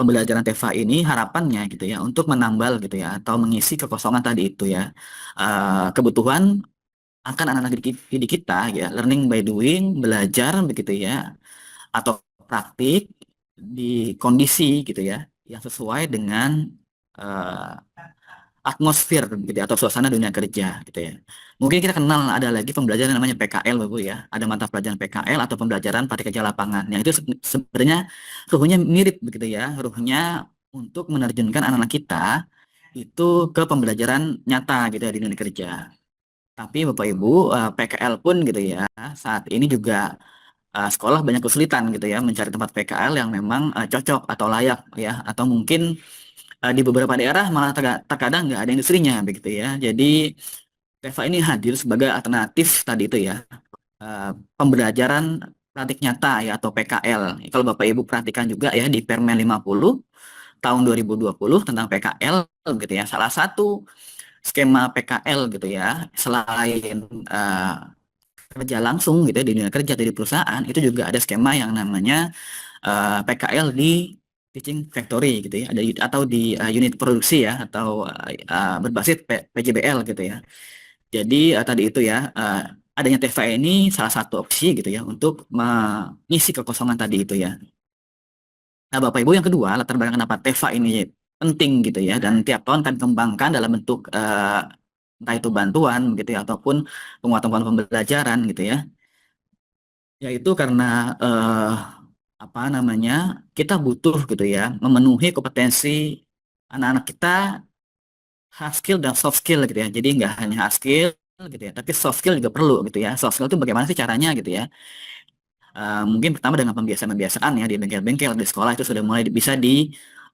pembelajaran TEFA ini harapannya gitu ya untuk menambal gitu ya atau mengisi kekosongan tadi itu ya. Kebutuhan akan anak-anak didik kita ya, learning by doing, belajar begitu ya, atau praktik di kondisi gitu ya yang sesuai dengan eh, atmosfer gitu ya, atau suasana dunia kerja gitu ya. Mungkin kita kenal ada lagi pembelajaran yang namanya PKL Bapak ya. Ada mata pelajaran PKL atau pembelajaran praktik kerja lapangan. Yang itu sebenarnya ruhnya mirip begitu ya. Ruhnya untuk menerjunkan anak-anak kita itu ke pembelajaran nyata gitu ya di dunia kerja. Tapi Bapak Ibu, PKL pun gitu ya, saat ini juga sekolah banyak kesulitan gitu ya mencari tempat PKL yang memang cocok atau layak ya, atau mungkin di beberapa daerah malah terkadang nggak ada industrinya begitu ya. Jadi Teva ini hadir sebagai alternatif tadi itu ya, eh, pembelajaran praktik nyata ya atau PKL. Kalau Bapak Ibu perhatikan juga ya di Permen 50 tahun 2020 tentang PKL gitu ya. Salah satu skema PKL gitu ya, selain eh, kerja langsung gitu ya di dunia kerja atau di perusahaan, itu juga ada skema yang namanya PKL di teaching factory gitu ya, ada atau di unit produksi ya, atau berbasis PJBL gitu ya. Jadi tadi itu ya, adanya TVA ini salah satu opsi gitu ya untuk mengisi kekosongan tadi itu ya. Nah, Bapak Ibu, yang kedua, latar belakang kenapa TVA ini penting gitu ya, dan tiap tahun kan kembangkan dalam bentuk entah itu bantuan gitu ya, ataupun penguatan pembelajaran gitu ya. Yaitu karena apa namanya, kita butuh gitu ya, memenuhi kompetensi anak-anak kita, hard skill dan soft skill gitu ya. Jadi nggak hanya hard skill gitu ya, tapi soft skill juga perlu gitu ya. Soft skill itu bagaimana sih caranya gitu ya. Mungkin pertama dengan pembiasaan-pembiasaan ya di bengkel-bengkel di sekolah itu sudah mulai bisa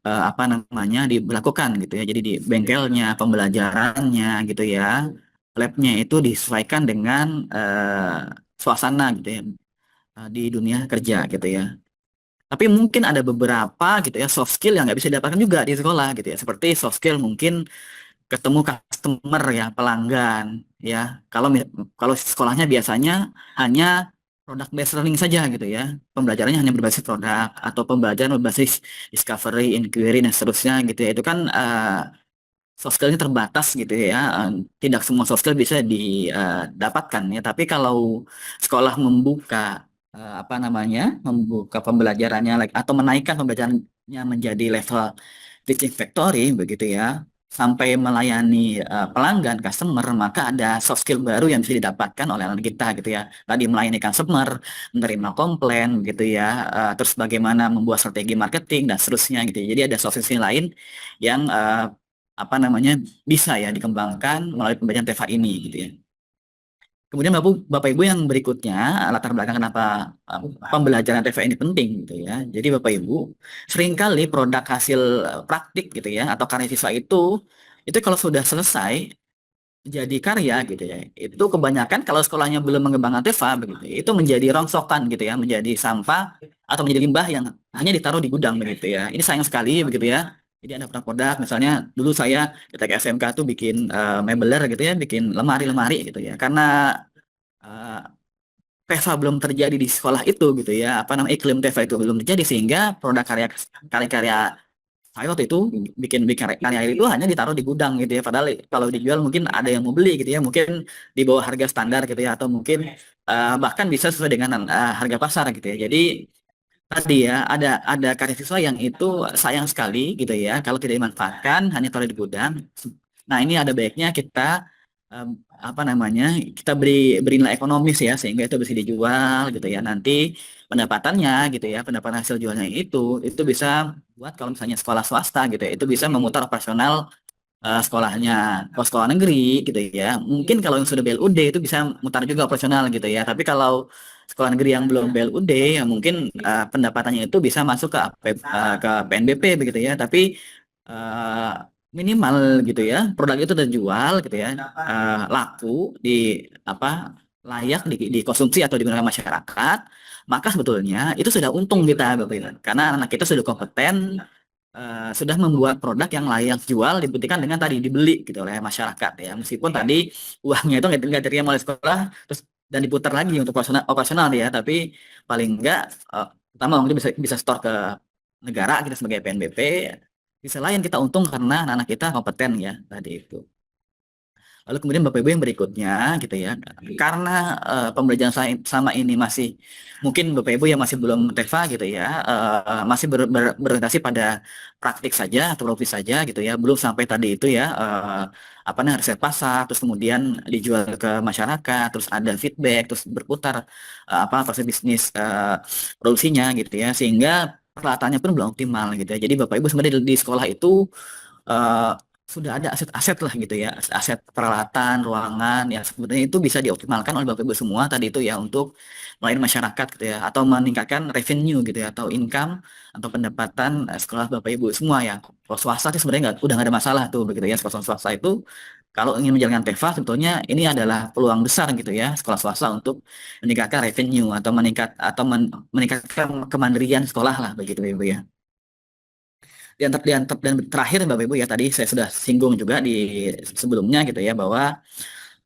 apa namanya diberlakukan gitu ya. Jadi di bengkelnya, pembelajarannya gitu ya, labnya itu disesuaikan dengan suasana gitu ya, di dunia kerja gitu ya. Tapi mungkin ada beberapa gitu ya soft skill yang nggak bisa didapatkan juga di sekolah gitu ya. Seperti soft skill mungkin ketemu customer ya, pelanggan ya. Kalau sekolahnya biasanya hanya product based learning saja gitu ya. Pembelajarannya hanya berbasis produk atau pembelajaran berbasis discovery, inquiry dan seterusnya gitu ya. Itu kan soft skillnya terbatas gitu ya. Tidak semua soft skill bisa didapatkan ya. Tapi kalau sekolah membuka apa namanya, membuka pembelajarannya atau menaikkan pembelajarannya menjadi level teaching factory begitu ya, sampai melayani pelanggan customer, maka ada soft skill baru yang bisa didapatkan oleh anak kita gitu ya. Tadi melayani customer, menerima komplain gitu ya, terus bagaimana membuat strategi marketing dan seterusnya gitu ya. Jadi ada soft skill lain yang apa namanya bisa ya dikembangkan melalui pembelajaran TEFA ini gitu ya. Kemudian Bapak Ibu yang berikutnya, latar belakang kenapa uh, pembelajaran TEFA ini penting gitu ya. Jadi Bapak Ibu, seringkali produk hasil praktik gitu ya atau karya siswa itu kalau sudah selesai jadi karya gitu ya. Itu kebanyakan kalau sekolahnya belum mengembangkan TEFA begitu, itu menjadi rongsokan gitu ya, menjadi sampah atau menjadi limbah yang hanya ditaruh di gudang begitu ya. Ini sayang sekali begitu ya. Jadi ada produk-produk, misalnya dulu saya ketika SMK tuh bikin mebeler gitu ya, bikin lemari-lemari gitu ya. Karena eh, TEFA belum terjadi di sekolah itu gitu ya, apa namanya iklim TEFA itu belum terjadi sehingga produk karya-karya saya waktu itu bikin bikin karya itu hanya ditaruh di gudang gitu ya. Padahal kalau dijual mungkin ada yang mau beli gitu ya, mungkin di bawah harga standar gitu ya, atau mungkin bahkan bisa sesuai dengan harga pasar gitu ya. Jadi tadi ya ada karya siswa yang itu sayang sekali gitu ya kalau tidak dimanfaatkan hanya taruh di gudang. Nah, ini ada baiknya kita em, apa namanya, kita beri nilai ekonomis ya sehingga itu bisa dijual gitu ya. Nanti pendapatannya gitu ya, pendapatan hasil jualnya itu bisa buat kalau misalnya sekolah swasta gitu ya, itu bisa memutar operasional sekolahnya. Kalau sekolah negeri gitu ya, mungkin kalau yang sudah BLUD itu bisa mutar juga operasional gitu ya. Tapi kalau sekolah negeri yang belum BLUD ya mungkin pendapatannya itu bisa masuk ke ke PNBP begitu ya. Tapi eh, minimal gitu ya produk itu terjual gitu ya, laku di apa, layak dikonsumsi atau digunakan masyarakat, maka sebetulnya itu sudah untung kita Bapak Ibu. Karena anak kita sudah kompeten, sudah membuat produk yang layak jual, dibuktikan dengan tadi dibeli gitu oleh masyarakat ya, meskipun tadi uangnya itu nggak diterima oleh sekolah terus dan diputar lagi untuk operasional ya, tapi paling enggak pertama uang itu bisa store ke negara kita sebagai PNBP. Di sisi lain kita untung karena anak-anak kita kompeten ya tadi itu. Lalu kemudian Bapak Ibu yang berikutnya gitu ya, karena pembelajaran sama ini masih mungkin Bapak Ibu yang masih belum TEFA gitu ya, masih berorientasi pada praktik saja atau profil saja gitu ya, belum sampai tadi itu ya apa namanya riset pasar, terus kemudian dijual ke masyarakat, terus ada feedback, terus berputar apa proses bisnis produksinya gitu ya, sehingga peralatannya pun belum optimal gitu ya. Jadi Bapak Ibu sebenarnya di sekolah itu eh, sudah ada aset-aset lah gitu ya, aset peralatan, ruangan yang sebenarnya itu bisa dioptimalkan oleh Bapak Ibu semua tadi itu ya untuk melayani masyarakat gitu ya, atau meningkatkan revenue gitu ya, atau income atau pendapatan sekolah Bapak Ibu semua ya. Kalau swasta sih sebenarnya udah nggak ada masalah tuh begitu ya, sekolah swasta itu kalau ingin menjalankan TEFA sebetulnya ini adalah peluang besar gitu ya sekolah swasta untuk meningkatkan revenue atau meningkatkan kemandirian sekolah lah begitu Ibu ya. Dan terakhir Bapak Ibu ya tadi saya sudah singgung juga di sebelumnya gitu ya bahwa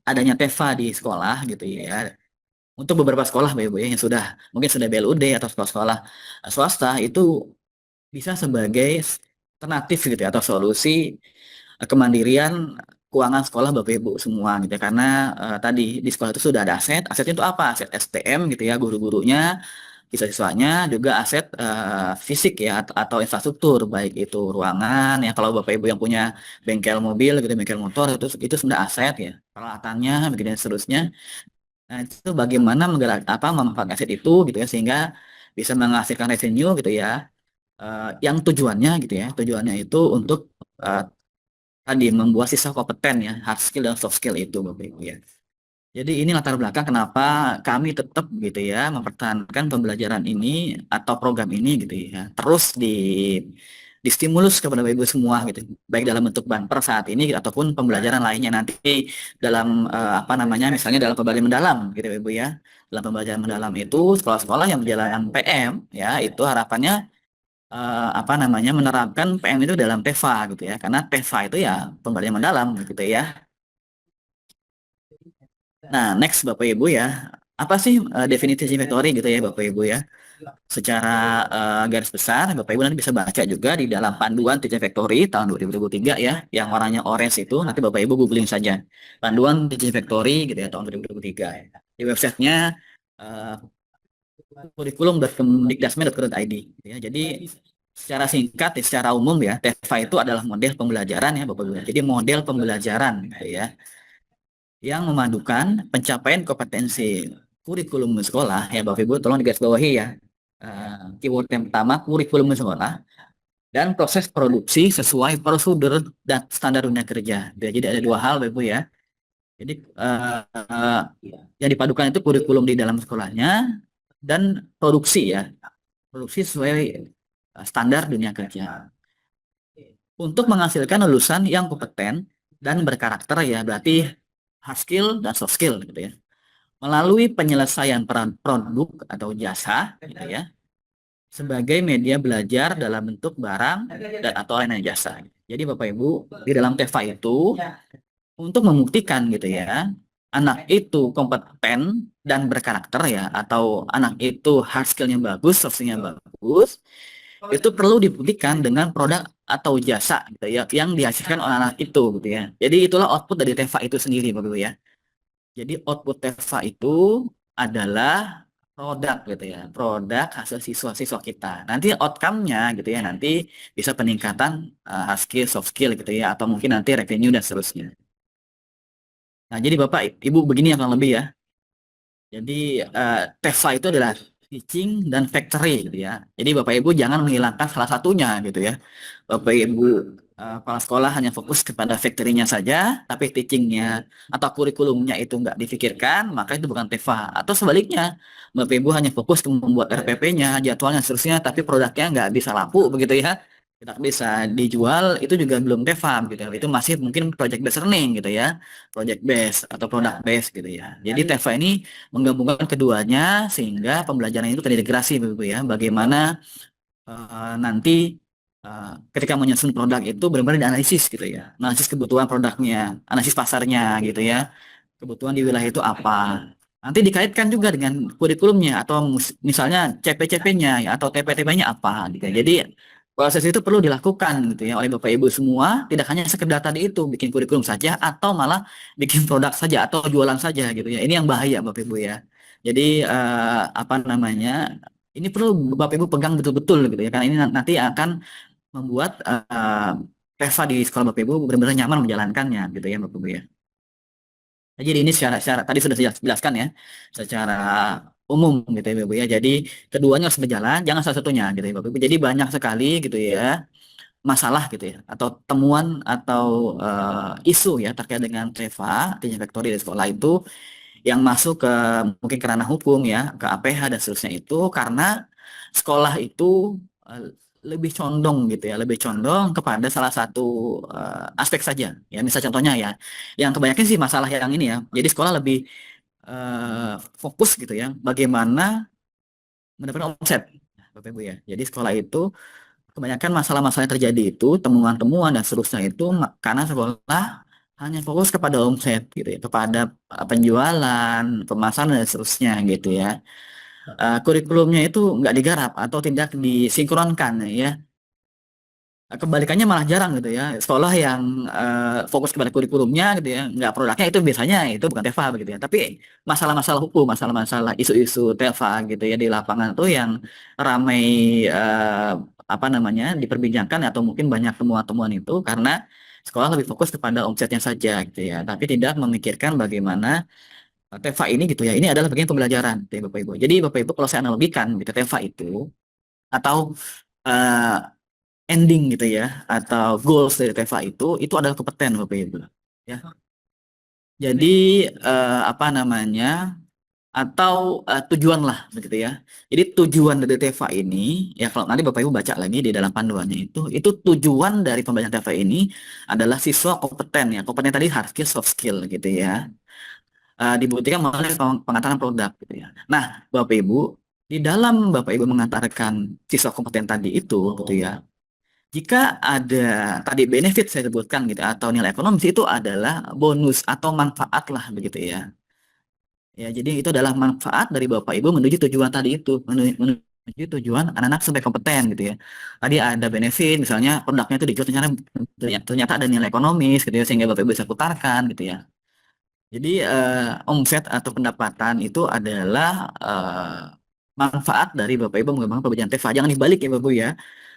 adanya TEFA di sekolah gitu ya. Untuk beberapa sekolah Bapak Ibu ya yang sudah mungkin sudah BLUD atau sekolah-sekolah swasta itu bisa sebagai alternatif gitu ya atau solusi kemandirian keuangan sekolah Bapak Ibu semua gitu ya. Karena tadi di sekolah itu sudah ada asetnya itu apa? Aset STM gitu ya, guru-gurunya, siswa-siswanya, juga aset fisik ya atau infrastruktur baik itu ruangan ya kalau Bapak Ibu yang punya bengkel mobil gitu, bengkel motor itu sudah aset ya, peralatannya begitu dan seterusnya. Nah, itu bagaimana menggerak apa memanfaatkan aset itu gitu ya sehingga bisa menghasilkan revenue gitu ya. Yang tujuannya itu untuk eh, tadi membuat siswa kompeten ya, hard skill dan soft skill itu Bapak Ibu ya. Jadi ini latar belakang kenapa kami tetap gitu ya mempertahankan pembelajaran ini atau program ini gitu ya. Terus distimulus kepada Bapak Ibu semua gitu. Baik dalam bentuk banper saat ini gitu, ataupun pembelajaran lainnya nanti dalam apa namanya misalnya dalam pembelajaran mendalam gitu Bapak Ibu ya. Dalam pembelajaran mendalam itu sekolah-sekolah yang menjalankan PM ya itu harapannya apa namanya menerapkan PM itu dalam TEFA gitu ya. Karena TEFA itu ya pembelajaran mendalam gitu ya. Nah, next Bapak Ibu ya, apa sih definisi teaching factory gitu ya Bapak Ibu ya? Secara garis besar, Bapak Ibu nanti bisa baca juga di dalam panduan teaching factory tahun 2023 ya, yang warnanya orange itu, nanti Bapak Ibu googling saja. Panduan teaching factory gitu ya tahun 2023. Di websitenya uh, kurikulum.kemdikdasmen.go.id ya. Jadi secara singkat, secara umum ya, TEFA itu adalah model pembelajaran ya Bapak Ibu. Jadi model pembelajaran gitu ya yang memadukan pencapaian kompetensi kurikulum sekolah ya Bapak Ibu tolong digarisbawahi ya. Keyword yang pertama kurikulum sekolah dan proses produksi sesuai prosedur dan standar dunia kerja. Ya, jadi ada dua hal Bapak Ibu ya. Jadi yang dipadukan itu kurikulum di dalam sekolahnya dan produksi ya. Produksi sesuai standar dunia kerja. Untuk menghasilkan lulusan yang kompeten dan berkarakter ya berarti hard skill dan soft skill gitu ya. Melalui penyelesaian peran produk atau jasa gitu ya sebagai media belajar dalam bentuk barang dan atau layanan jasa. Jadi Bapak Ibu di dalam TEFA itu untuk membuktikan gitu ya anak itu kompeten dan berkarakter ya atau anak itu hard skillnya bagus, soft skillnya bagus itu perlu dibuktikan dengan produk atau jasa gitu ya yang dihasilkan oleh anak itu gitu ya. Jadi itulah output dari TEFA itu sendiri Bapak Ibu ya. Jadi output TEFA itu adalah produk gitu ya, produk hasil siswa-siswa kita. Nanti outcome-nya gitu ya, nanti bisa peningkatan hard skill, soft skill gitu ya, atau mungkin nanti revenue dan seterusnya. Nah, jadi Bapak Ibu begini yang kurang lebih ya. Jadi TEFA itu adalah teaching dan factory gitu ya. Jadi Bapak Ibu jangan menghilangkan salah satunya gitu ya. Bapak Ibu kepala sekolah hanya fokus kepada factory-nya saja, tapi teaching-nya atau kurikulumnya itu nggak difikirkan, maka itu bukan TEFA. Atau sebaliknya, Bapak Ibu hanya fokus ke membuat RPP-nya, jadwalnya, seterusnya, tapi produknya nggak bisa laku begitu ya. Tidak bisa dijual, itu juga belum TEFA gitu. Itu masih mungkin project based learning gitu ya. Project based atau product based gitu ya. Jadi TEFA ini menggabungkan keduanya sehingga pembelajaran itu terintegrasi Bapak ya. Bagaimana nanti ketika menyusun produk itu benar-benar dianalisis gitu ya. Analisis kebutuhan produknya, analisis pasarnya gitu ya. Kebutuhan di wilayah itu apa. Nanti dikaitkan juga dengan kurikulumnya atau misalnya CP-CP-nya ya, atau TP-TP-nya apa gitu ya. Jadi proses itu perlu dilakukan gitu ya oleh Bapak Ibu semua, tidak hanya sekedar tadi itu bikin kurikulum saja atau malah bikin produk saja atau jualan saja gitu ya. Ini yang bahaya Bapak Ibu ya. Jadi apa namanya? Ini perlu Bapak Ibu pegang betul-betul gitu ya, karena ini nanti akan membuat PEVA di sekolah Bapak Ibu benar-benar nyaman menjalankannya gitu ya Bapak Ibu ya. Nah, jadi ini secara tadi sudah saya jelaskan ya, secara umum gitu ya Bapak ya. Jadi keduanya harus berjalan, jangan salah satunya gitu ya Bapak Ibu. Jadi banyak sekali gitu ya masalah gitu ya, atau temuan atau isu ya terkait dengan TEVA, Teaching Factory di sekolah itu yang masuk ke mungkin ke ranah hukum ya, ke APH dan seterusnya itu karena sekolah itu eh, lebih condong gitu ya, lebih condong kepada salah satu aspek saja. Ya, misal contohnya ya, yang kebanyakan sih masalah yang ini ya. Jadi sekolah lebih fokus gitu ya, bagaimana mendapatkan omset, Bapak Ibu ya. Jadi sekolah itu kebanyakan masalah-masalah yang terjadi itu, temuan-temuan dan seterusnya itu karena sekolah hanya fokus kepada omset gitu ya, kepada penjualan, pemasaran dan seterusnya gitu ya. Kurikulumnya itu nggak digarap atau tidak disinkronkan ya. Kebalikannya malah jarang gitu ya. Sekolah yang fokus kepada kurikulumnya gitu ya, nggak produknya itu biasanya itu bukan TEVA begitu ya. Tapi masalah-masalah hukum, masalah-masalah isu-isu TEVA gitu ya di lapangan tuh yang ramai apa namanya diperbincangkan atau mungkin banyak temuan-temuan itu karena sekolah lebih fokus kepada omsetnya saja gitu ya. Tapi tidak memikirkan bagaimana TEVA ini gitu ya. Ini adalah bagian pembelajaran gitu ya, Bapak Ibu. Jadi Bapak Ibu kalau saya analogikan gitu TEVA itu atau eh, ending gitu ya atau goals dari TEVA itu adalah kompeten Bapak Ibu ya. Jadi apa namanya atau tujuan lah begitu ya. Jadi tujuan dari TEVA ini ya kalau nanti Bapak Ibu baca lagi di dalam panduannya itu tujuan dari pembelajaran TEVA ini adalah siswa kompeten ya. Kompeten tadi hard skill, soft skill gitu ya. Dibuktikan melalui pengantaran produk gitu ya. Nah, Bapak Ibu di dalam Bapak Ibu mengantarkan siswa kompeten tadi itu gitu ya. Jika ada tadi benefit saya sebutkan gitu atau nilai ekonomis itu adalah bonus atau manfaat lah begitu ya. Ya, jadi itu adalah manfaat dari Bapak Ibu menuju tujuan tadi itu, menuju tujuan anak-anak sampai kompeten gitu ya. Tadi ada benefit misalnya produknya itu dijual ternyata ada nilai ekonomis gitu ya sehingga Bapak Ibu bisa putarkan gitu ya. Jadi omset atau pendapatan itu adalah manfaat dari Bapak Ibu mengembangkan pekerjaan TEVA. Jangan dibalik ya Bapak Ibu ya.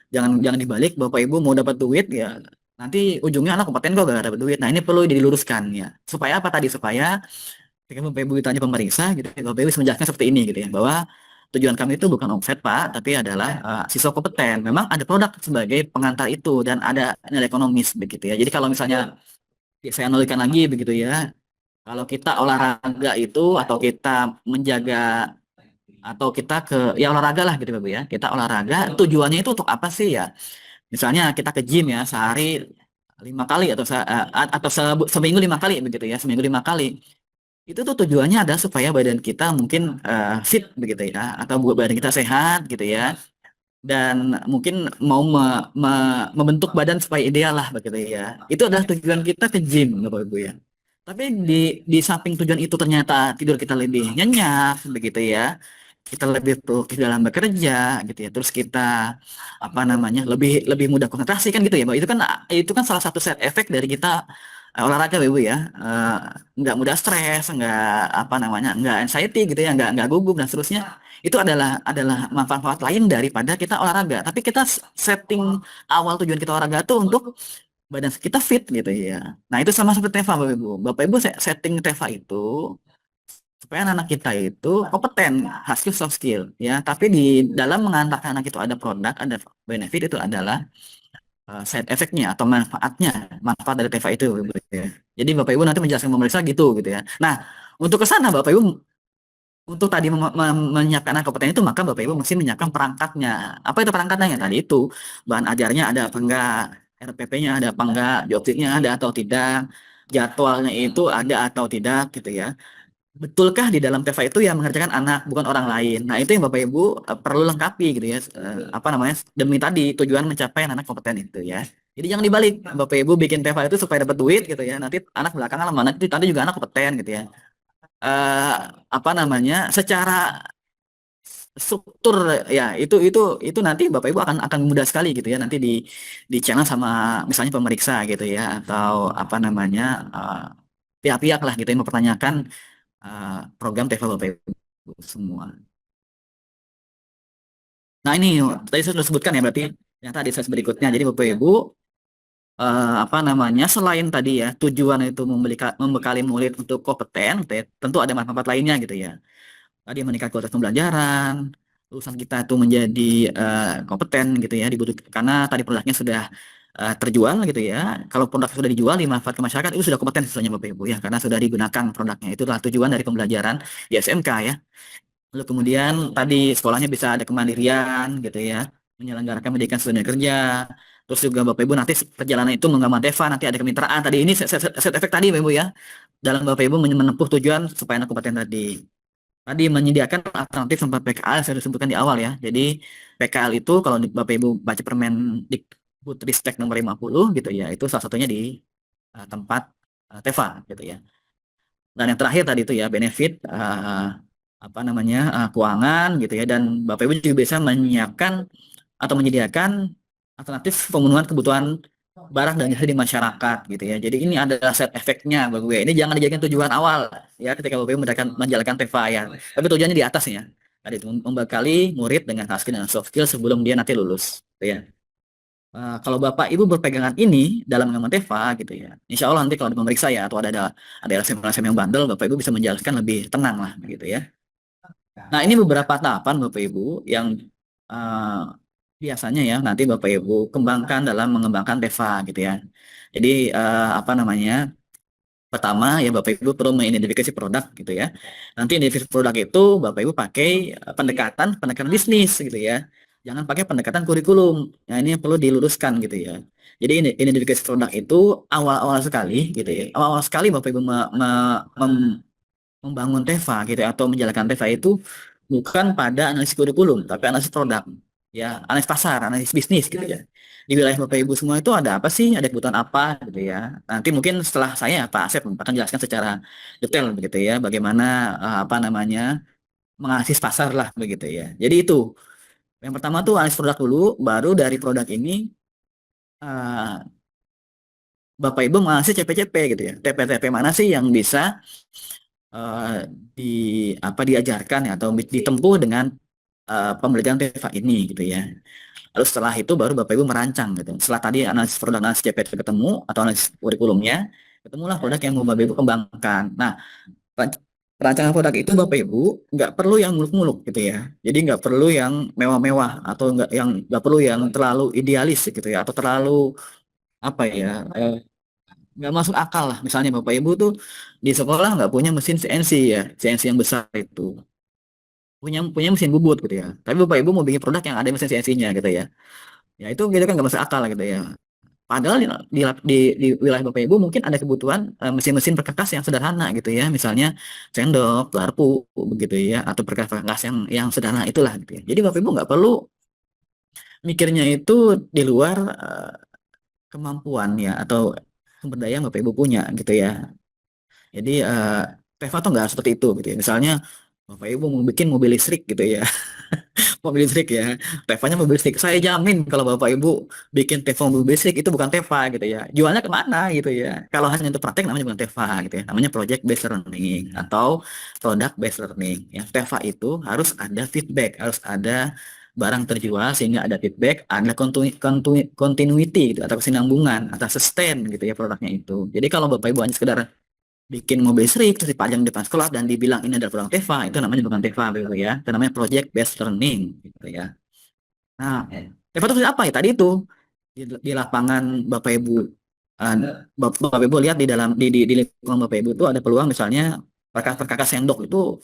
Jangan jangan dibalik Bapak Ibu mau dapat duit ya nanti ujungnya anak kompeten kok gak dapat duit. Nah ini perlu diluruskan ya. Supaya apa tadi? Supaya ketika Bapak Ibu ditanya pemeriksa gitu, Bapak Ibu bisa menjelaskan seperti ini gitu ya, bahwa tujuan kami itu bukan omset Pak, tapi adalah siswa kompeten. Memang ada produk sebagai pengantar itu dan ada nilai ekonomis begitu ya. Jadi kalau misalnya saya analogikan lagi begitu ya, kalau kita olahraga itu atau kita menjaga atau kita ke ya olahraga lah gitu Bapak ya. Kita olahraga tujuannya itu untuk apa sih ya? Misalnya kita ke gym ya sehari 5 kali atau seminggu 5 kali begitu ya, seminggu 5 kali. Itu tuh tujuannya adalah supaya badan kita mungkin fit begitu ya, atau buat badan kita sehat gitu ya, dan mungkin mau membentuk badan supaya ideal lah begitu ya. Itu adalah tujuan kita ke gym, Bapak Ibu ya. Tapi di samping tujuan itu ternyata tidur kita lebih nyenyak begitu ya. Kita lebih produktif dalam bekerja gitu ya. Terus kita apa namanya lebih lebih mudah konsentrasi kan gitu ya, Mbak. Itu kan salah satu side effect dari kita olahraga Bapak Ibu ya. Eh, nggak mudah stres, nggak apa namanya, nggak anxiety gitu ya, nggak gugup dan seterusnya. Itu adalah manfaat-manfaat lain daripada kita olahraga. Tapi kita setting awal tujuan kita olahraga tuh untuk badan kita fit gitu ya. Nah, itu sama seperti Teva Bapak Ibu. Bapak Ibu setting Teva itu supaya anak kita itu kompeten, hard skill, soft skill ya. Tapi di dalam mengantarkan anak itu ada produk, ada benefit itu adalah side effect-nya atau manfaatnya, manfaat dari Teva itu Bapak Ibu, ya. Jadi Bapak Ibu nanti menjelaskan pemeriksa gitu ya. Nah, untuk ke sana Bapak Ibu untuk tadi menyiapkan anak kompeten itu maka Bapak Ibu mesti menyiapkan perangkatnya. Apa itu perangkatnya? Ya, tadi itu bahan ajarnya ada apa enggak, RPP-nya ada apa enggak, jobdesk-nya ada atau tidak, jadwalnya itu ada atau tidak gitu ya. Betulkah di dalam TEVA itu yang mengerjakan anak bukan orang lain? Nah, itu yang Bapak Ibu perlu lengkapi gitu ya. Apa namanya? Demi tadi tujuan mencapai anak kompeten itu ya. Jadi jangan dibalik. Bapak Ibu bikin TEVA itu supaya dapat duit gitu ya. Nanti anak belakangan lama nanti juga anak kompeten gitu ya. eh, apa namanya, secara struktur ya itu nanti Bapak Ibu akan mudah sekali gitu ya nanti di channel sama misalnya pemeriksa gitu ya atau apa namanya eh, pihak-pihak lah gitu yang mempertanyakan program TEFA Bapak Ibu semua. Nah ini tadi saya sudah sebutkan ya berarti yang tadi saya berikutnya. Jadi Bapak Ibu apa namanya selain tadi ya tujuan itu membekali murid untuk kompeten, gitu ya, tentu ada manfaat lainnya gitu ya. Tadi meningkat kualitas pembelajaran, lulusan kita itu menjadi kompeten gitu ya, dibutuhkan karena tadi produknya sudah terjual gitu ya. Kalau produk sudah dijual, dimanfaat ke masyarakat itu sudah kompeten sebenarnya Bapak Ibu ya, karena sudah digunakan produknya. Itulah tujuan dari pembelajaran di SMK ya. Lalu kemudian tadi sekolahnya bisa ada kemandirian gitu ya, menyelenggarakan pendidikan sesuai dengan kerja. Terus juga Bapak Ibu nanti perjalanan itu menggambar Deva, nanti ada kemitraan. Tadi ini set efek tadi Bapak Ibu ya. Dalam Bapak Ibu menempuh tujuan supaya anak kompeten tadi. Tadi menyediakan alternatif tempat PKL saya sudah sebutkan di awal ya. Jadi PKL itu kalau Bapak Ibu baca Permendikbudristek nomor 50 gitu ya, itu salah satunya di tempat Teva gitu ya. Dan yang terakhir tadi itu ya benefit apa namanya keuangan gitu ya dan Bapak Ibu juga bisa menyiapkan atau menyediakan alternatif pemenuhan kebutuhan barang dan jasa di masyarakat gitu ya. Jadi ini adalah set efeknya Bapak Ibu. Ini jangan dijadikan tujuan awal ya ketika Bapak Ibu menjalankan TEFA ya. Tapi tujuannya di atas ya. Tadi itu membekali murid dengan hard skill dan soft skill sebelum dia nanti lulus gitu ya. Kalau Bapak Ibu berpegangan ini dalam mengaman TEFA gitu ya. Insya Allah nanti kalau ada pemeriksa ya atau ada LSM yang bandel, Bapak Ibu bisa menjelaskan lebih tenang lah gitu ya. Nah, ini beberapa tahapan Bapak Ibu yang uh, biasanya ya nanti Bapak Ibu kembangkan dalam mengembangkan TEFA gitu ya. Jadi apa namanya? Pertama ya Bapak Ibu perlu mengidentifikasi produk gitu ya. Nanti identifikasi produk itu Bapak Ibu pakai pendekatan bisnis gitu ya. Jangan pakai pendekatan kurikulum. Nah, ini yang perlu diluruskan gitu ya. Jadi identifikasi produk itu awal-awal sekali gitu ya. Awal-awal sekali Bapak Ibu membangun TEFA gitu ya, atau menjalankan TEFA itu bukan pada analisis kurikulum, tapi analisis produk, ya, analisis pasar, analisis bisnis gitu ya. Di wilayah Bapak Ibu semua itu ada apa sih, ada kebutuhan apa gitu ya. Nanti mungkin setelah saya Pak Asep akan jelaskan secara detail begitu ya, bagaimana apa namanya menganalisis pasar lah begitu ya. Jadi itu yang pertama tuh analisis produk dulu, baru dari produk ini uh, Bapak Ibu menganalisis CP-CP gitu ya. TP-TP mana sih yang bisa eh, di apa diajarkan ya atau ditempuh dengan pembelajaran TEFA ini gitu ya. Lalu setelah itu baru Bapak Ibu merancang gitu. Setelah tadi analisis produk analisis CPT ketemu atau analisis kurikulumnya, ketemulah produk yang mau Bapak Ibu kembangkan. Nah, perancangan produk itu Bapak Ibu nggak perlu yang muluk-muluk gitu ya. Jadi nggak perlu yang mewah-mewah atau nggak perlu yang terlalu idealis gitu ya atau terlalu apa ya nggak masuk akal lah. Misalnya Bapak Ibu tuh di sekolah nggak punya mesin CNC ya, CNC yang besar itu. Punya punya mesin bubut gitu ya. Tapi Bapak Ibu mau bikin produk yang ada mesin CNC-nya gitu ya. Ya itu gitu kan nggak masuk akal gitu ya. Padahal di wilayah Bapak Ibu mungkin ada kebutuhan mesin-mesin perkakas yang sederhana gitu ya. Misalnya sendok, garpu begitu ya, atau perkakas yang sederhana itulah gitu ya. Jadi Bapak Ibu nggak perlu mikirnya itu di luar kemampuan ya atau sumber daya yang Bapak Ibu punya gitu ya. Jadi Teva tuh nggak seperti itu gitu ya. Misalnya Bapak Ibu mau bikin mobil listrik gitu ya. Mobil listrik ya. Tevanya mobil listrik. Saya jamin kalau Bapak Ibu bikin Teva mobil listrik itu bukan Teva gitu ya. Jualnya kemana gitu ya. Kalau hanya untuk praktek namanya bukan Teva gitu ya. Namanya project based learning atau product based learning. Ya, Teva itu harus ada feedback, harus ada barang terjual sehingga ada feedback, ada continuity gitu, atau kesinambungan, atau sustain gitu ya produknya itu. Jadi kalau Bapak Ibu hanya sekedar bikin mobil listrik terus dipajang di depan sekolah dan dibilang ini adalah program TEFA itu namanya bukan TEFA gitu ya itu namanya project based learning gitu ya. Nah TEFA itu apa ya tadi itu di lapangan Bapak Ibu uh, Bapak Ibu lihat di lingkungan Bapak Ibu itu ada peluang misalnya perkakas sendok itu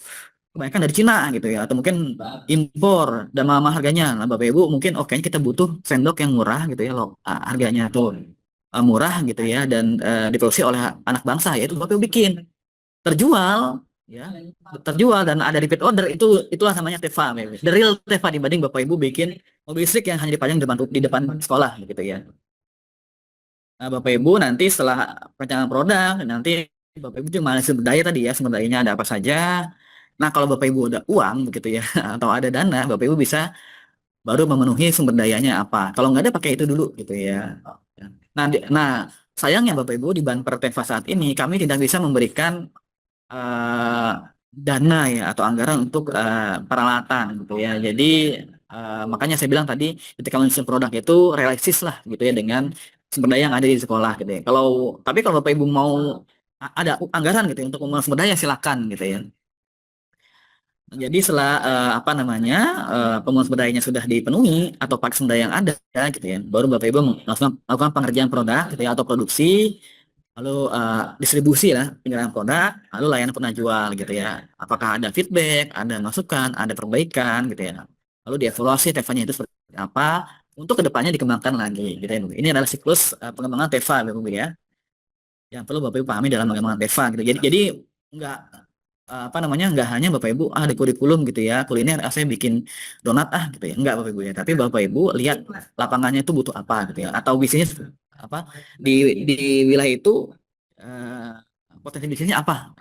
kebanyakan dari Cina gitu ya atau mungkin impor dan mahal harganya. Nah, Bapak Ibu mungkin oke kita butuh sendok yang murah gitu ya loh harganya tuh murah gitu ya dan diproduksi oleh anak bangsa yaitu Bapak Ibu bikin terjual ya terjual dan ada repeat order itulah namanya TEFA the real TEFA dibanding Bapak Ibu bikin mobil listrik yang hanya dipajang di depan sekolah gitu ya. Nah, Bapak Ibu nanti setelah perencanaan produk nanti Bapak Ibu cuma sumber daya tadi ya, sumber dayanya ada apa saja. Nah, kalau Bapak Ibu ada uang begitu ya, atau ada dana, Bapak Ibu bisa baru memenuhi sumber dayanya apa. Kalau nggak ada pakai itu dulu gitu ya. Nah, sayangnya Bapak Ibu di Banper Teva saat ini kami tidak bisa memberikan eh, dana ya atau anggaran untuk peralatan gitu ya. Jadi makanya saya bilang tadi ketika menyusun produk itu realistis lah gitu ya dengan sumber daya yang ada di sekolah gitu ya. Tapi kalau Bapak Ibu mau ada anggaran gitu ya untuk membangun sumber daya silakan gitu ya. Jadi setelah apa namanya pembangunan sumber dayanya sudah dipenuhi atau pakai sumber daya yang ada gitu ya, baru Bapak Ibu melakukan pengerjaan produk gitu ya atau produksi, lalu distribusi lah penyerahan produk, lalu layanan pernah jual gitu ya. Apakah ada feedback, ada masukan, ada perbaikan gitu ya. Lalu dievaluasi TV-nya itu seperti apa untuk kedepannya dikembangkan lagi gitu ya. Ini adalah siklus pengembangan TV Bapak Ibu ya yang perlu Bapak Ibu pahami dalam pengembangan TEVA gitu. Jadi nggak apa namanya nggak hanya Bapak Ibu ada kurikulum gitu ya kuliner saya bikin donat gitu ya nggak Bapak Ibu ya tapi Bapak Ibu lihat lapangannya itu butuh apa gitu ya atau bisnisnya apa di di wilayah itu potensi bisnisnya apa.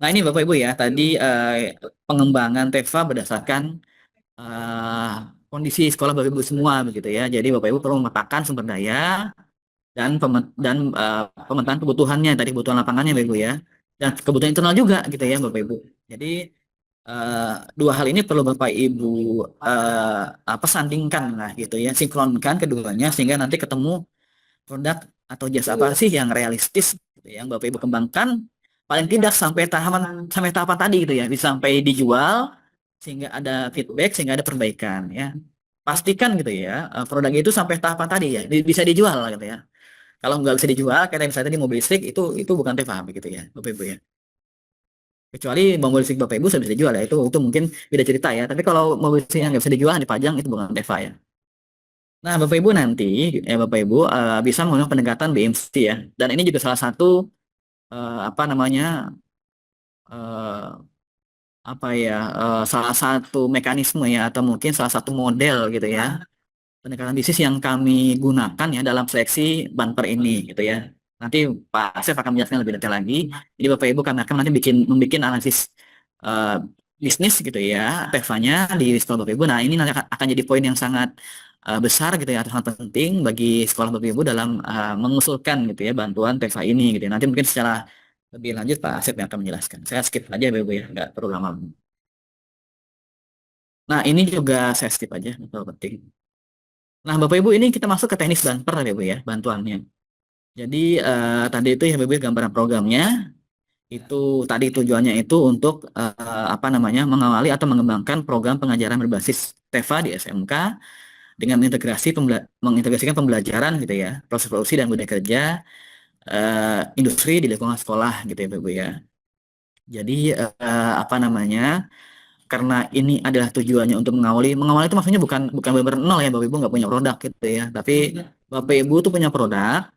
Nah ini Bapak Ibu ya tadi pengembangan TEVA berdasarkan eh, kondisi sekolah Bapak Ibu semua begitu ya jadi Bapak Ibu perlu memetakan sumber daya dan pemetaan kebutuhannya tadi kebutuhan lapangannya Bapak Ibu ya dan kebutuhan internal juga gitu ya Bapak Ibu. Jadi eh, dua hal ini perlu Bapak Ibu apa sandingkan lah gitu ya sinkronkan keduanya sehingga nanti ketemu produk atau jasa apa sih yang realistis gitu ya, yang Bapak Ibu kembangkan paling tidak sampai tahapan tadi gitu ya bisa sampai dijual sehingga ada feedback sehingga ada perbaikan ya pastikan gitu ya produk itu sampai tahapan tadi ya bisa dijual gitu ya kalau nggak bisa dijual, kayak misalnya tadi mobil listrik itu bukan TEVA begitu ya, Bapak Ibu ya. Kecuali mobil listrik Bapak Ibu sudah bisa dijual ya, itu mungkin beda cerita ya. Tapi kalau mobil listrik yang nggak bisa dijual dipajang itu bukan TEVA ya. Nah, Bapak Ibu nanti Bapak Ibu bisa menggunakan pendekatan BMC ya. Dan ini juga salah satu apa namanya eh, apa ya salah satu mekanisme ya atau mungkin salah satu model gitu ya pendekatan bisnis yang kami gunakan ya dalam seleksi banper ini gitu ya. Nanti Pak Asef akan menjelaskan lebih detail lagi. Jadi Bapak Ibu kami akan nanti membuat analisis eh, bisnis gitu ya, TEVA-nya di sekolah Bapak Ibu. Nah ini nanti akan jadi poin yang sangat besar gitu ya, atau sangat penting bagi sekolah Bapak Ibu dalam mengusulkan gitu ya bantuan TEVA ini gitu ya. Nanti mungkin secara lebih lanjut Pak Asep yang akan menjelaskan. Saya skip aja Bapak Ibu ya, nggak perlu lama. Nah ini juga saya skip aja, nggak terlalu penting. Nah, Bapak Ibu ini kita masuk ke teknis banper ya, Bu ya, bantuannya. Jadi tadi itu ya Bapak Ibu gambaran programnya itu tadi tujuannya itu untuk apa namanya mengawali atau mengembangkan program pengajaran berbasis TEVA di SMK dengan mengintegrasikan pembelajaran gitu ya, proses produksi dan budaya kerja industri di lingkungan sekolah gitu ya Bapak Ibu ya. Jadi apa namanya karena ini adalah tujuannya untuk mengawali itu maksudnya bukan bukan benar nol ya Bapak Ibu nggak punya produk gitu ya tapi Bapak Ibu tuh punya produk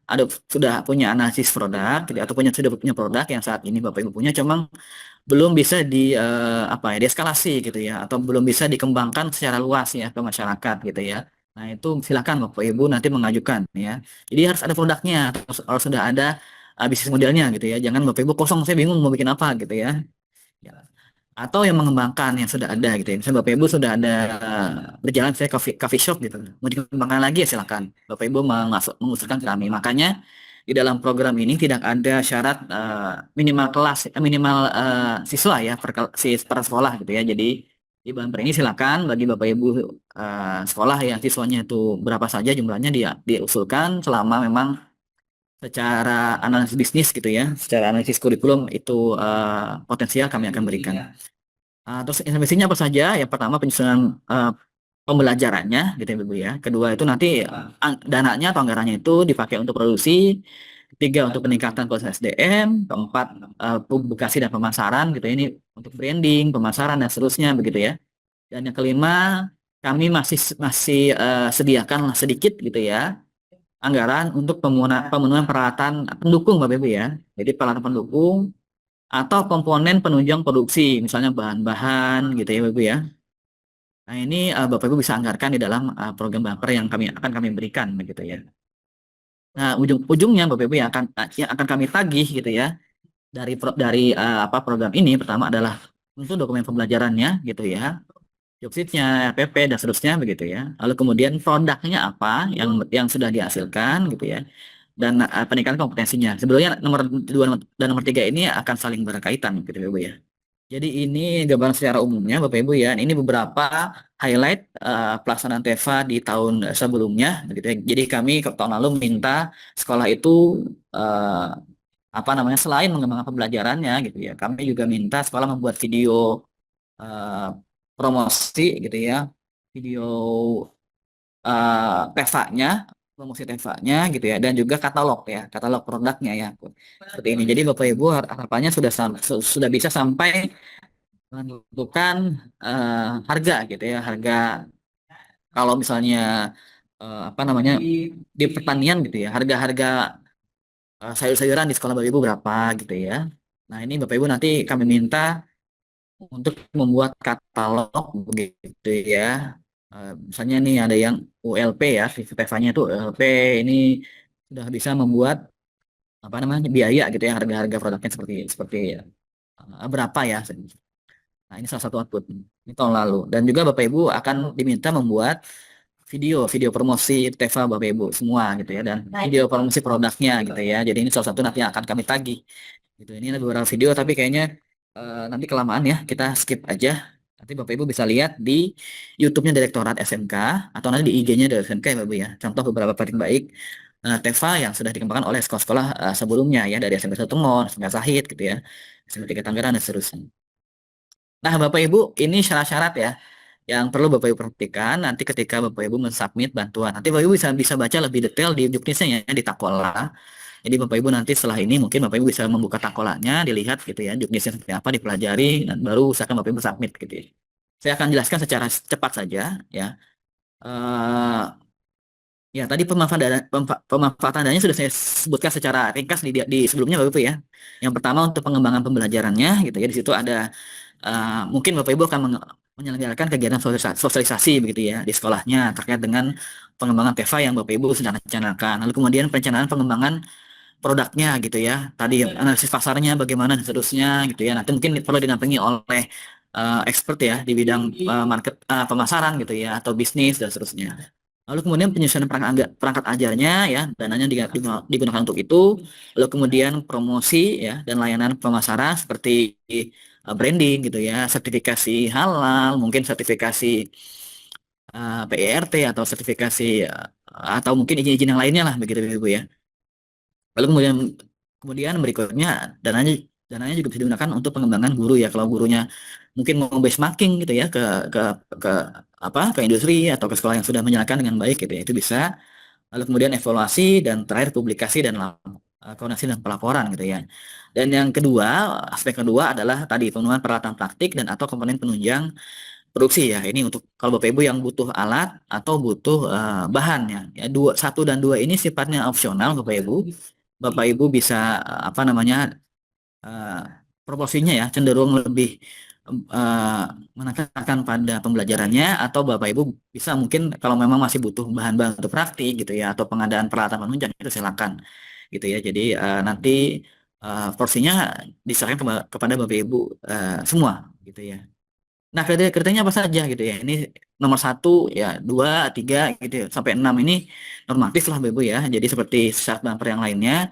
sudah punya analisis produk gitu, atau sudah punya produk yang saat ini Bapak Ibu punya cuma belum bisa di apa ya dieskalasi gitu ya atau belum bisa dikembangkan secara luas ya ke masyarakat gitu ya. Nah itu silakan Bapak Ibu nanti mengajukan ya jadi harus ada produknya harus sudah ada bisnis modelnya gitu ya jangan Bapak Ibu kosong saya bingung mau bikin apa gitu ya. Ya. Atau yang mengembangkan yang sudah ada gitu ya. Misalnya Bapak Ibu sudah ada berjalan saya coffee shop gitu. Mau dikembangkan lagi ya silakan. Bapak Ibu mengusulkan ke kami. Makanya di dalam program ini tidak ada syarat minimal kelas, minimal siswa ya per sekolah gitu ya. Jadi di Banper ini silakan bagi Bapak Ibu sekolah yang siswanya itu berapa saja jumlahnya dia diusulkan selama memang secara analisis bisnis gitu ya, secara analisis kurikulum itu potensial kami akan berikan. Terus intervensinya apa saja? Yang pertama penyusunan pembelajarannya, gitu ya, Ibu ya. Kedua itu nanti dananya atau anggarannya itu dipakai untuk produksi. Ketiga untuk peningkatan kualitas SDM. Keempat publikasi dan pemasaran, gitu ya. Ini untuk branding, pemasaran dan seterusnya, begitu ya. Dan yang kelima kami masih masih sediakan sedikit, gitu ya, anggaran untuk pemenuhan peralatan pendukung, Bapak Ibu ya. Jadi peralatan pendukung atau komponen penunjang produksi, misalnya bahan-bahan gitu ya Bapak Ibu ya. Nah ini Bapak Ibu bisa anggarkan di dalam program bumper yang kami berikan begitu ya. Nah, ujung-ujungnya Bapak Ibu yang akan kami tagih gitu ya dari apa program ini pertama adalah tentu dokumen pembelajarannya gitu ya, jobsitnya, RPP dan seterusnya begitu ya. Lalu kemudian produknya apa yang sudah dihasilkan gitu ya. Dan peningkatan kompetensinya. Sebenarnya nomor 2 dan nomor 3 ini akan saling berkaitan gitu ya, Bu ya. Jadi ini gambaran secara umumnya Bapak Ibu ya. Ini beberapa highlight pelaksanaan TEFA di tahun sebelumnya gitu ya. Jadi kami ke tahun lalu minta sekolah itu eh, apa namanya selain mengembangkan pembelajarannya gitu ya. Kami juga minta sekolah membuat video eh, promosi gitu ya. Video TEFA-nya, promosi TEFA-nya gitu ya, dan juga katalog ya, katalog produknya ya, seperti ini. Jadi Bapak Ibu harapannya sudah bisa sampai menentukan harga gitu ya, harga kalau misalnya apa namanya di pertanian gitu ya, harga-harga sayur-sayuran di sekolah Bapak Ibu berapa gitu ya. Nah ini Bapak Ibu nanti kami minta untuk membuat katalog begitu ya. Misalnya nih ada yang ULP ya, Stefanya itu ULP ini sudah bisa membuat apa namanya biaya gitu ya, harga-harga produknya seperti seperti berapa ya. Nah ini salah satu output ini tahun lalu. Dan juga Bapak Ibu akan diminta membuat video promosi Teva Bapak Ibu semua gitu ya, dan video promosi produknya gitu ya. Jadi ini salah satu nanti yang akan kami tagih. Gitu. Ini ada beberapa video tapi kayaknya nanti kelamaan ya, kita skip aja. Nanti Bapak Ibu bisa lihat di YouTube-nya Direktorat SMK atau nanti di IG-nya dari SMK ya Bapak Ibu ya. Contoh beberapa paling baik TEFA yang sudah dikembangkan oleh sekolah-sekolah sebelumnya ya, dari SMK 1 Temon, SMK Sahid gitu ya, SMK 3 Tangerang dan seterusnya. Nah, Bapak Ibu, ini syarat-syarat ya yang perlu Bapak Ibu perhatikan nanti ketika Bapak Ibu mensubmit bantuan. Nanti Bapak Ibu bisa bisa baca lebih detail di juknisnya ya, di Takola. Jadi Bapak Ibu nanti setelah ini mungkin Bapak Ibu bisa membuka takolanya, dilihat gitu ya, juknisnya seperti apa, dipelajari, dan baru usahakan Bapak Ibu submit gitu ya. Saya akan jelaskan secara cepat saja ya. Eh, Ya, tadi pemanfaatan dananya sudah saya sebutkan secara ringkas di sebelumnya Bapak Ibu ya. Yang pertama untuk pengembangan pembelajarannya gitu ya. Di situ ada mungkin Bapak Ibu akan menyelenggarakan kegiatan sosialisasi begitu ya di sekolahnya terkait dengan pengembangan TEFA yang Bapak Ibu sedang rencanakan. Lalu kemudian perencanaan pengembangan produknya gitu ya. Tadi analisis pasarnya bagaimana dan seterusnya gitu ya. Nanti mungkin perlu dinampingi oleh expert ya di bidang pemasaran gitu ya, atau bisnis dan seterusnya. Lalu kemudian penyusunan perangkat ajarnya ya, dananya digunakan untuk itu. Lalu kemudian promosi ya dan layanan pemasaran seperti branding gitu ya, sertifikasi halal, mungkin sertifikasi PERT atau sertifikasi atau mungkin izin-izin yang lainnya lah begitu Ibu ya. Lalu kemudian kemudian berikutnya dananya dananya juga bisa digunakan untuk pengembangan guru ya. Kalau gurunya mungkin mau benchmarking gitu ya ke ke apa ke industri atau ke sekolah yang sudah menjalankan dengan baik gitu ya, itu bisa. Lalu kemudian evaluasi dan terakhir publikasi dan koordinasi dan pelaporan gitu ya. Dan yang kedua, aspek kedua adalah tadi pemenuhan peralatan praktik dan atau komponen penunjang produksi ya. Ini untuk kalau Bapak Ibu yang butuh alat atau butuh bahan ya. Ya dua, satu dan dua ini sifatnya opsional Bapak Ibu. Bapak Ibu bisa apa namanya eh, proporsinya ya cenderung lebih eh, menekankan pada pembelajarannya, atau Bapak Ibu bisa mungkin kalau memang masih butuh bahan-bahan untuk praktik gitu ya atau pengadaan peralatan penunjang itu silakan gitu ya. Jadi nanti porsinya diserahkan kepada Bapak Ibu semua gitu ya. Nah, kriterianya apa saja gitu ya. Ini nomor satu ya, dua, tiga gitu ya, sampai enam ini normatif lah Bapak Ibu ya. Jadi seperti syarat bumper yang lainnya.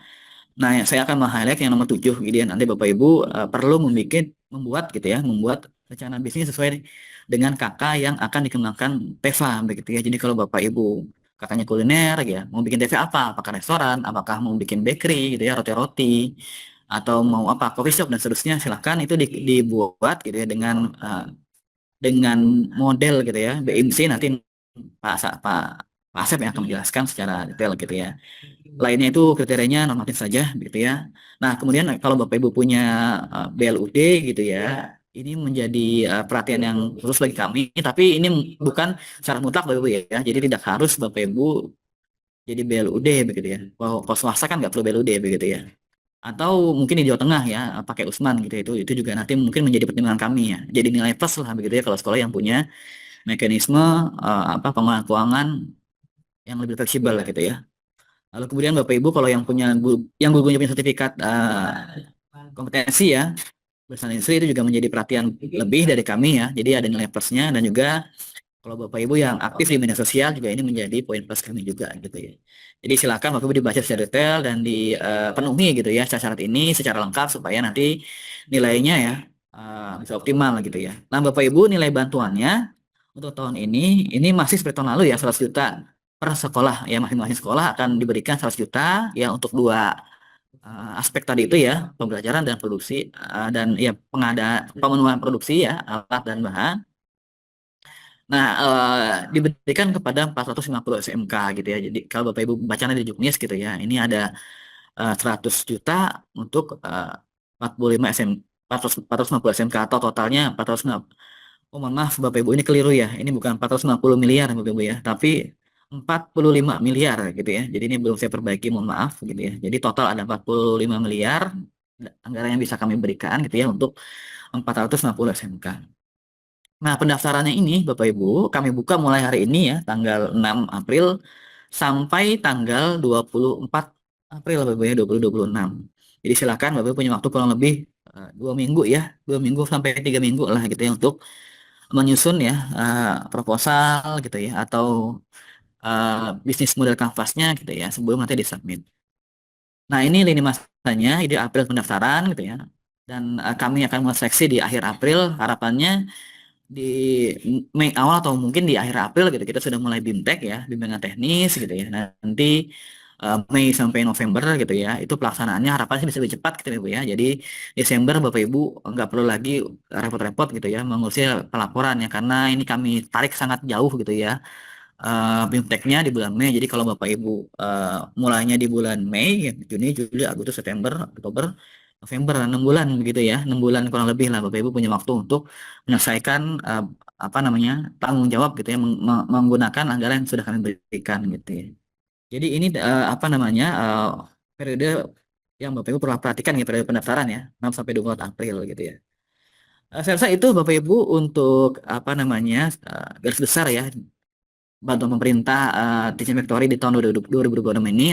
Nah, saya akan meng-highlight yang nomor 7 gitu ya. Nanti Bapak Ibu perlu membuat gitu ya, membuat rencana bisnis sesuai dengan kakak yang akan dikembangkan TEVA begitu ya. Jadi kalau Bapak Ibu kakaknya kuliner ya, mau bikin TV apa? Apakah restoran, apakah mau bikin bakery gitu ya, roti-roti, atau mau apa, coffee shop dan seterusnya, silahkan itu dibuat gitu ya dengan model gitu ya. BIMC nanti Pak Pak Asep yang akan menjelaskan secara detail gitu ya. Lainnya itu kriterianya normatif saja gitu ya. Nah, kemudian kalau Bapak Ibu punya BLUD gitu ya, ini menjadi perhatian yang khusus bagi kami, tapi ini bukan syarat mutlak Bapak Ibu ya. Jadi tidak harus Bapak Ibu jadi BLUD begitu ya. Kalau swasta kan nggak perlu BLUD begitu ya. Atau mungkin di Jawa Tengah ya, pakai Usman gitu ya. Itu juga nanti mungkin menjadi pertimbangan kami ya. Jadi nilai plus lah begitu ya kalau sekolah yang punya mekanisme apa pengelolaan keuangan yang lebih fleksibel lah gitu ya. Lalu kemudian Bapak Ibu kalau yang gurunya punya sertifikat kompetensi ya, lulusan industri itu juga menjadi perhatian lebih dari kami ya. Jadi ada nilai plusnya, dan juga kalau Bapak Ibu yang aktif di media sosial juga ini menjadi poin plus kami juga gitu ya. Jadi silakan Bapak Ibu dibaca secara detail dan dipenuhi gitu ya syarat ini secara lengkap supaya nanti nilainya ya bisa optimal gitu ya. Nah Bapak Ibu, nilai bantuannya untuk tahun ini masih seperti tahun lalu ya, 100 juta per sekolah ya, masing-masing sekolah akan diberikan 100 juta ya untuk dua aspek tadi itu ya, pembelajaran dan produksi, dan ya pemenuhan produksi ya, alat dan bahan. Nah, diberikan kepada 450 SMK gitu ya. Jadi kalau Bapak Ibu bacanya di Juknis gitu ya, ini ada 100 juta untuk 45 SM 450 SMK, atau totalnya 450. Oh, mohon maaf Bapak Ibu, ini keliru ya. Ini bukan 450 miliar Bapak Ibu ya, tapi 45 miliar gitu ya. Jadi ini belum saya perbaiki, mohon maaf gitu ya. Jadi total ada 45 miliar anggaran yang bisa kami berikan gitu ya untuk 450 SMK. Nah, pendaftarannya ini Bapak Ibu kami buka mulai hari ini ya, tanggal 6 April sampai tanggal 24 April Bapak Ibu ya, 2026. Jadi silakan Bapak Ibu punya waktu kurang lebih 2 minggu ya, 2 minggu sampai 3 minggu lah gitu ya untuk menyusun ya proposal gitu ya, atau bisnis model kanvasnya gitu ya sebelum nanti disubmit. Nah, ini lini masanya di April pendaftaran gitu ya. Dan kami akan mulai seleksi di akhir April, harapannya di Mei awal atau mungkin di akhir April gitu kita sudah mulai BIMTEK ya, bimbingan teknis gitu ya. Nanti Mei sampai November gitu ya, itu pelaksanaannya harapannya sih bisa lebih cepat gitu ya Bu ya. Jadi Desember Bapak Ibu nggak perlu lagi repot-repot gitu ya mengurusi pelaporan ya, karena ini kami tarik sangat jauh gitu ya BIMTEK-nya di bulan Mei. Jadi kalau Bapak Ibu mulainya di bulan Mei, ya, Juni, Juli, Agustus, September, Oktober, November, 6 bulan begitu ya, 6 bulan kurang lebih lah Bapak Ibu punya waktu untuk menyelesaikan apa namanya tanggung jawab gitu ya, menggunakan anggaran yang sudah kami berikan gitu ya. Jadi ini apa namanya periode yang Bapak Ibu perlu perhatikan ya, periode pendaftaran ya, 6 sampai 24 April gitu ya. Saya rasa itu Bapak Ibu untuk apa namanya garis besar ya bantuan pemerintah Teaching Factory di tahun 2026 ini.